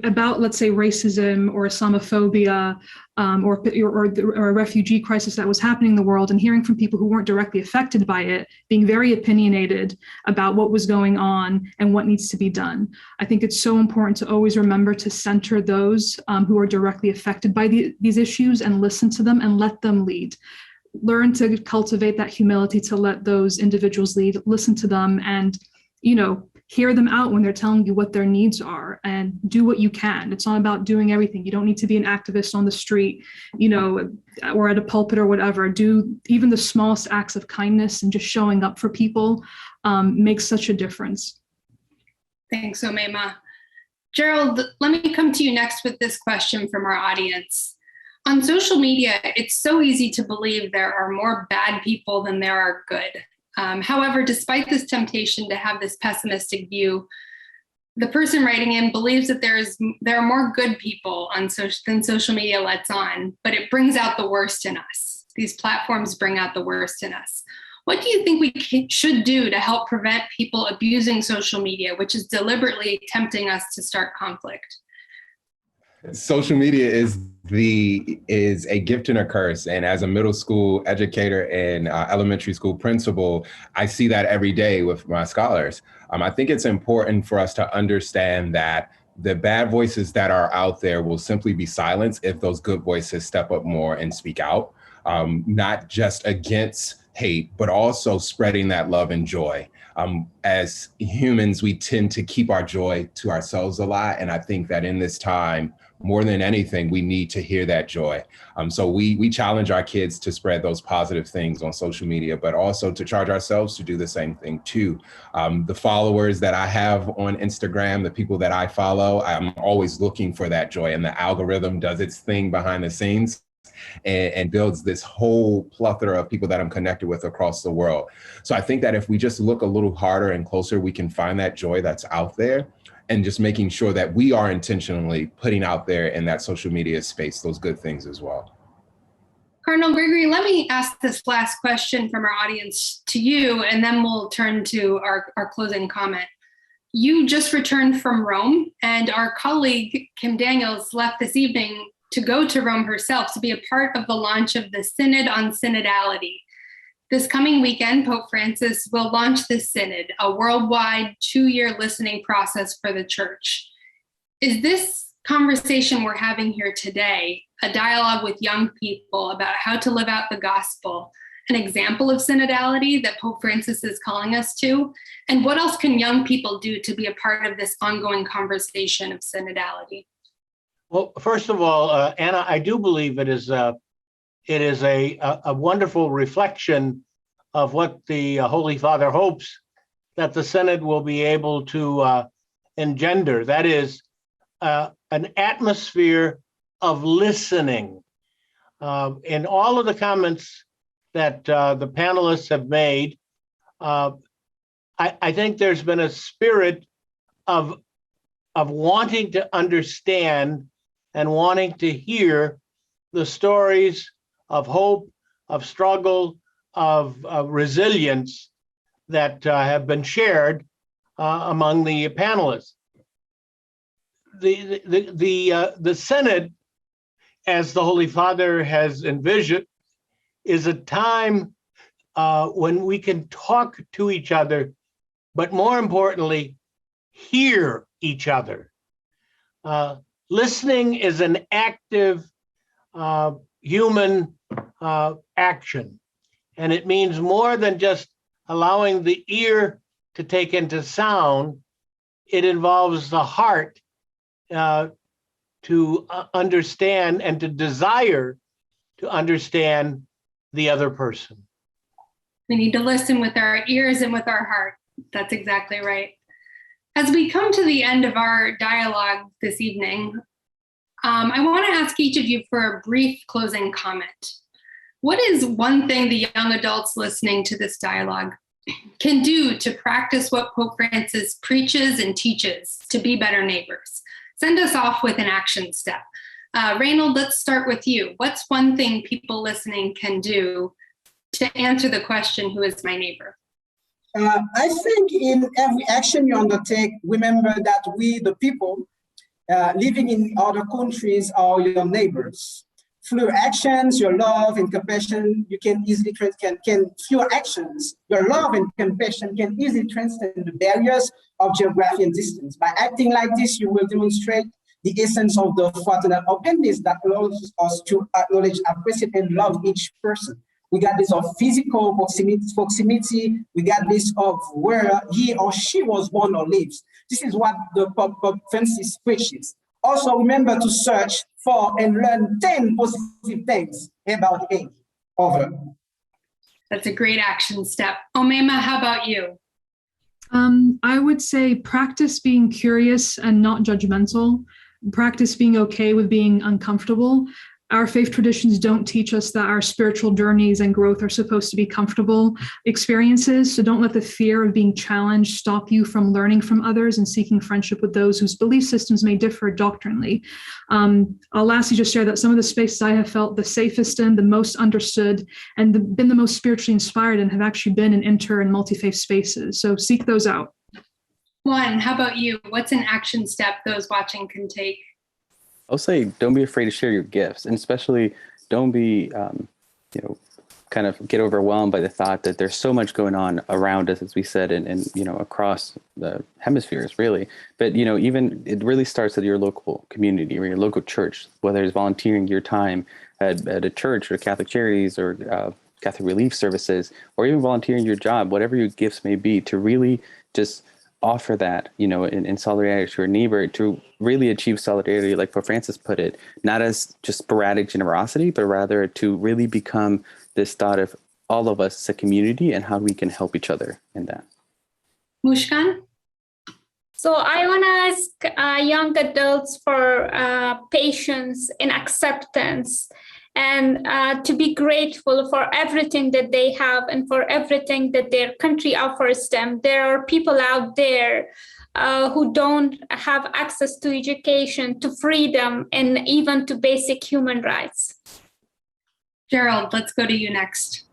about, let's say, racism or Islamophobia, or a refugee crisis that was happening in the world, and hearing from people who weren't directly affected by it, being very opinionated about what was going on and what needs to be done. I think it's so important to always remember to center those who are directly affected by these issues and listen to them and let them lead. Learn to cultivate that humility to let those individuals lead, listen to them, and, hear them out when they're telling you what their needs are, and do what you can. It's not about doing everything. You don't need to be an activist on the street, or at a pulpit or whatever. Do even the smallest acts of kindness and just showing up for people makes such a difference. Thanks, Omaima. Gerald, let me come to you next with this question from our audience. On social media, it's so easy to believe there are more bad people than there are good. However, despite this temptation to have this pessimistic view, the person writing in believes that there are more good people than social media lets on, but it brings out the worst in us. These platforms bring out the worst in us. What do you think we should do to help prevent people abusing social media, which is deliberately tempting us to start conflict? Social media is a gift and a curse. And as a middle school educator and elementary school principal, I see that every day with my scholars. I think it's important for us to understand that the bad voices that are out there will simply be silenced if those good voices step up more and speak out, not just against hate, but also spreading that love and joy. As humans, we tend to keep our joy to ourselves a lot. And I think that in this time, more than anything, we need to hear that joy. So we challenge our kids to spread those positive things on social media, but also to charge ourselves to do the same thing too. The followers that I have on Instagram, the people that I follow, I'm always looking for that joy, and the algorithm does its thing behind the scenes and builds this whole plethora of people that I'm connected with across the world. So I think that if we just look a little harder and closer, we can find that joy that's out there, and just making sure that we are intentionally putting out there in that social media space those good things as well. Cardinal Gregory, let me ask this last question from our audience to you, and then we'll turn to our closing comment. You just returned from Rome, and our colleague, Kim Daniels, left this evening to go to Rome herself to be a part of the launch of the Synod on Synodality. This coming weekend, Pope Francis will launch this synod, a worldwide 2-year listening process for the church. Is this conversation we're having here today, a dialogue with young people about how to live out the gospel, an example of synodality that Pope Francis is calling us to? And what else can young people do to be a part of this ongoing conversation of synodality? Well, first of all, Anna, I do believe it is a wonderful reflection of what the Holy Father hopes that the Synod will be able to engender. That is an atmosphere of listening. In all of the comments that the panelists have made, I think there's been a spirit of wanting to understand and wanting to hear the stories of hope, of struggle, of resilience that have been shared among the panelists. The Synod, as the Holy Father has envisioned, is a time when we can talk to each other, but more importantly, hear each other. Listening is an active human action, and it means more than just allowing the ear to take into sound. It involves the heart to understand and to desire to understand the other person. We need to listen with our ears and with our heart. That's exactly right. As we come to the end of our dialogue this evening, I want to ask each of you for a brief closing comment. What is one thing the young adults listening to this dialogue can do to practice what Pope Francis preaches and teaches to be better neighbors? Send us off with an action step. Reynold, let's start with you. What's one thing people listening can do to answer the question, who is my neighbor? I think in every action you undertake, remember that we, the people living in other countries, are your neighbors. Through your actions, your love and compassion, you can easily through your actions, your love and compassion can easily transcend the barriers of geography and distance. By acting like this, you will demonstrate the essence of the fraternal openness that allows us to acknowledge, appreciate, and love each person. We got this of physical proximity. We got this of where he or she was born or lives. This is what the Pope Francis preaches. Also, remember to search for and learn 10 positive things about Haiti. Over. That's a great action step. Omema, how about you? I would say practice being curious and not judgmental. Practice being okay with being uncomfortable. Our faith traditions don't teach us that our spiritual journeys and growth are supposed to be comfortable experiences. So don't let the fear of being challenged stop you from learning from others and seeking friendship with those whose belief systems may differ doctrinally. I'll lastly just share that some of the spaces I have felt the safest in, the most understood, and been the most spiritually inspired in have actually been in inter and multi-faith spaces. So seek those out. Juan, how about you? What's an action step those watching can take? I'll say, don't be afraid to share your gifts, and especially don't be, kind of get overwhelmed by the thought that there's so much going on around us, as we said, and across the hemispheres, really. But, even it really starts at your local community or your local church, whether it's volunteering your time at a church or Catholic Charities or Catholic Relief Services, or even volunteering your job, whatever your gifts may be, to really just offer that, in solidarity to your neighbor, to really achieve solidarity, like Pope Francis put it, not as just sporadic generosity, but rather to really become this thought of all of us as a community and how we can help each other in that. Mushkan? So I want to ask young adults for patience and acceptance, and to be grateful for everything that they have and for everything that their country offers them. There are people out there who don't have access to education, to freedom, and even to basic human rights. Gerald, let's go to you next.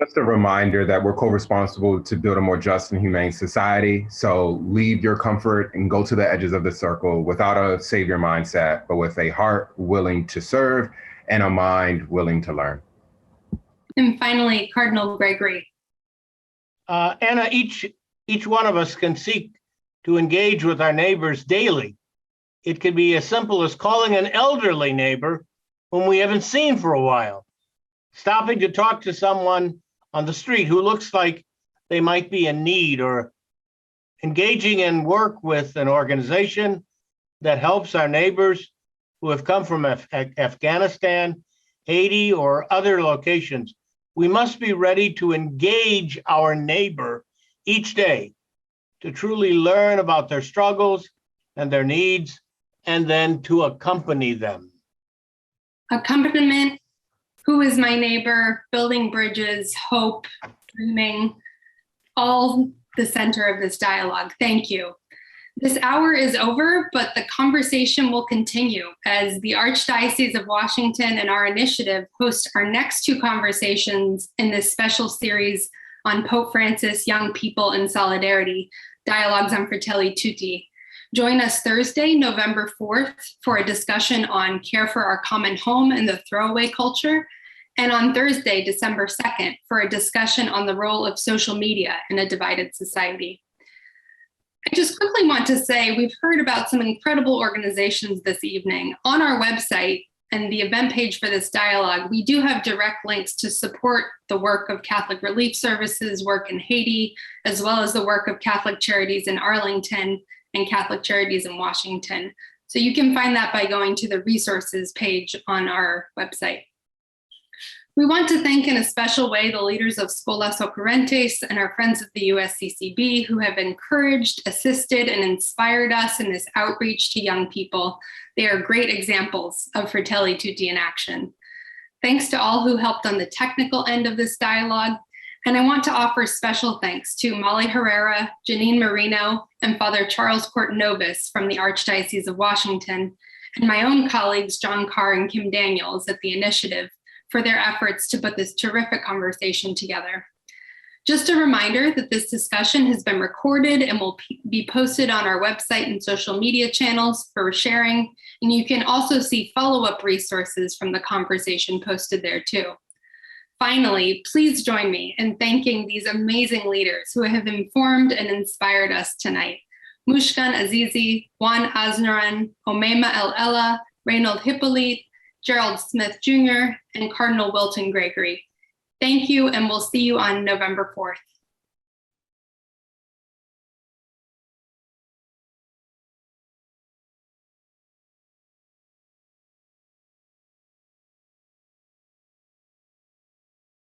Just a reminder that we're co-responsible to build a more just and humane society. So leave your comfort and go to the edges of the circle without a savior mindset, but with a heart willing to serve and a mind willing to learn. And finally, Cardinal Gregory. Anna, each one of us can seek to engage with our neighbors daily. It could be as simple as calling an elderly neighbor whom we haven't seen for a while, stopping to talk to someone on the street who looks like they might be in need, or engaging in work with an organization that helps our neighbors who have come from Afghanistan, Haiti, or other locations. We must be ready to engage our neighbor each day to truly learn about their struggles and their needs, and then to accompany them. Accompaniment, who is my neighbor, building bridges, hope, dreaming, all the center of this dialogue. Thank you. This hour is over, but the conversation will continue as the Archdiocese of Washington and our initiative host our next two conversations in this special series on Pope Francis, Young People and Solidarity, Dialogues on Fratelli Tutti. Join us Thursday, November 4th, for a discussion on care for our common home and the throwaway culture, and on Thursday, December 2nd, for a discussion on the role of social media in a divided society. I just quickly want to say we've heard about some incredible organizations this evening. On our website and the event page for this dialogue, we do have direct links to support the work of Catholic Relief Services, work in Haiti, as well as the work of Catholic Charities in Arlington and Catholic Charities in Washington. So you can find that by going to the resources page on our website. We want to thank in a special way the leaders of Scholas Occurrentes and our friends at the USCCB who have encouraged, assisted, and inspired us in this outreach to young people. They are great examples of Fratelli Tutti in action. Thanks to all who helped on the technical end of this dialogue. And I want to offer special thanks to Molly Herrera, Janine Marino, and Father Charles Courtnobus from the Archdiocese of Washington, and my own colleagues, John Carr and Kim Daniels at the initiative, for their efforts to put this terrific conversation together. Just a reminder that this discussion has been recorded and will be posted on our website and social media channels for sharing, and you can also see follow-up resources from the conversation posted there too. Finally, please join me in thanking these amazing leaders who have informed and inspired us tonight. Mushkan Azizi, Juan Aznaran, Omema El Ella, Reynold Hippolyte, Gerald Smith Jr., and Cardinal Wilton Gregory. Thank you, and we'll see you on November 4th.